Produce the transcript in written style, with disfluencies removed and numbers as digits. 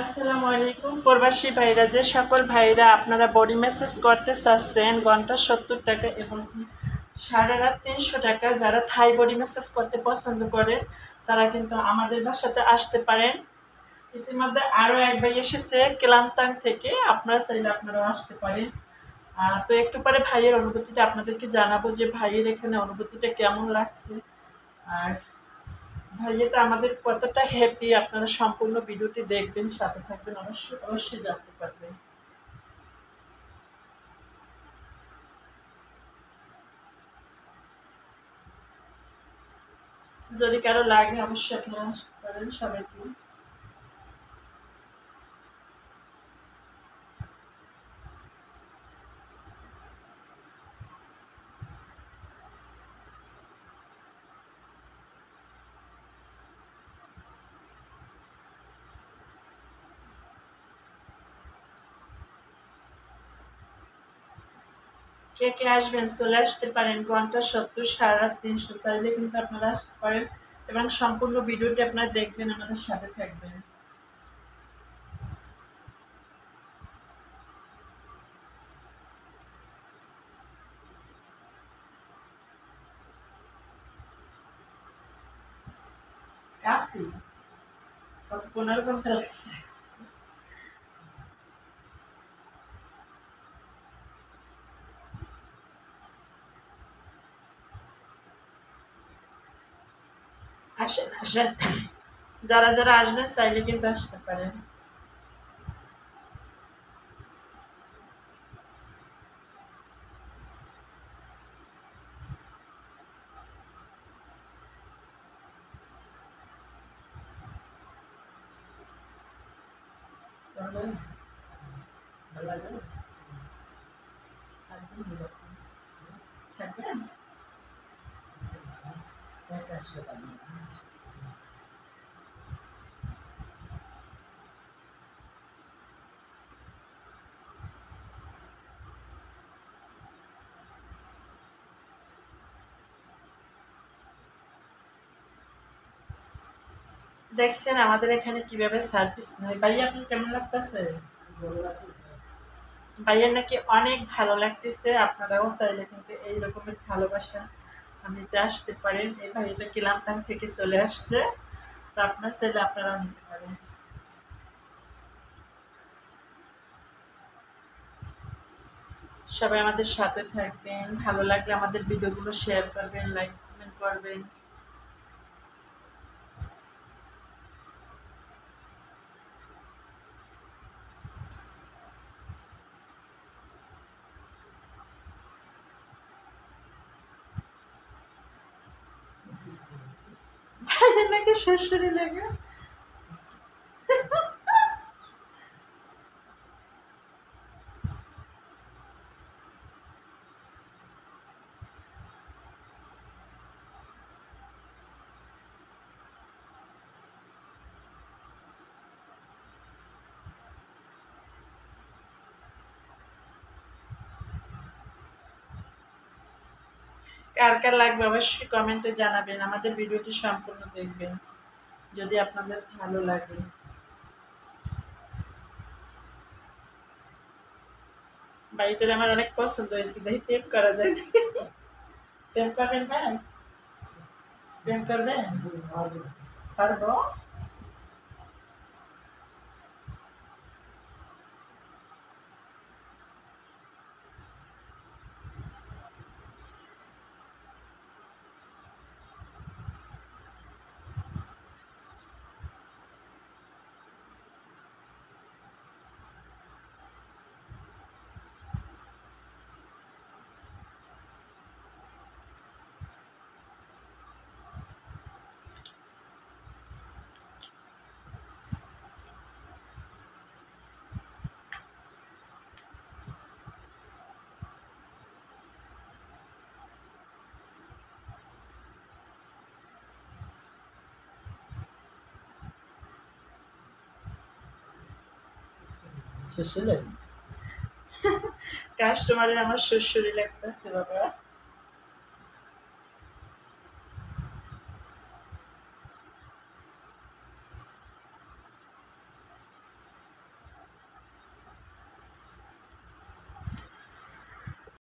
আসসালামু আলাইকুম প্রবাসী ভাইরা, যে সকল ভাইরা আপনারা বডি ম্যাসাজ করতে চাচ্ছেন ঘন্টা 70 টাকা এবং সারা রাত 300 টাকা, যারা থাই বডি ম্যাসাজ করতে পছন্দ করেন তারা কিন্তু আমাদের বাসাতে আসতে পারেন। ইতিমধ্যে আরও এক ভাই এসেছে কেলান্তাং থেকে, আপনারা চাইলে আপনারাও আসতে পারেন। তো একটু পরে ভাইয়ের অনুভূতিটা আপনাদেরকে জানাবো যে ভাইয়ের এখানে অনুভূতিটা কেমন লাগছে আর ভাইয়াটা আমাদের কতটা হ্যাপি। আপনারা সম্পূর্ণ ভিডিওটি দেখবেন, সাথে থাকবেন, অবশ্যই অবশ্যই জানতে পারবেন। যদি কারো লাগে অবশ্যই আপনারা আসতে পারেন সবাইকে। কে কে আসবেন চলে আসতে পারেন। ঘন্টা 70, সারা রাত 300, চাইলে কিন্তু আপনারা আসতে পারেন এবং সম্পূর্ণ ভিডিওটি আপনারা দেখবেন, আমাদের সাথে থাকবেন। কাশি কত 15 ঘন্টা লাগছে। আসেন আসেন, যারা যারা আসবেন চাইলে কিন্তু আসতে পারেন। চলেন, ভালো লাগে, থাকবেন, থাকবেন, একা আসতে পারেন। দেখছেন আমাদের এখানে কিভাবে সার্ভিস নেয়। ভাইয়া আপনার কেমন লাগতেছে? ভাইয়ার নাকি অনেক ভালো লাগতেছে। আপনারাও চাইলে কিন্তু এই রকমের ভালোবাসা নিতে আসতে পারেন। এই ভাইয়াটা কিলান্তাং থেকে চলে আসছে, তো আপনার চাইলে আপনারাও নিতে পারেন। সবাই আমাদের সাথে থাকবেন, ভালো লাগলে আমাদের ভিডিওগুলো শেয়ার করবেন, লাইক কমেন্ট করবেন। ভাইয়ের নাকি শ্বশুরি লাগে। কার কার লাগবে অবশ্যই কমেন্টে জানাবেন, আমাদের ভিডিওটি সম্পূর্ণ দেখবেন যদি আপনাদের ভালো লাগে। বাড়িটার আমার অনেক পছন্দ হয়েছে, দেখি প্রেম করা যায় নাকি। প্রেম করবেন ভাই? প্রেম করবেন? পারবো? শ্বশুর? কাস্টমারের আমার শ্বশুরই লাগতেছে বাবা।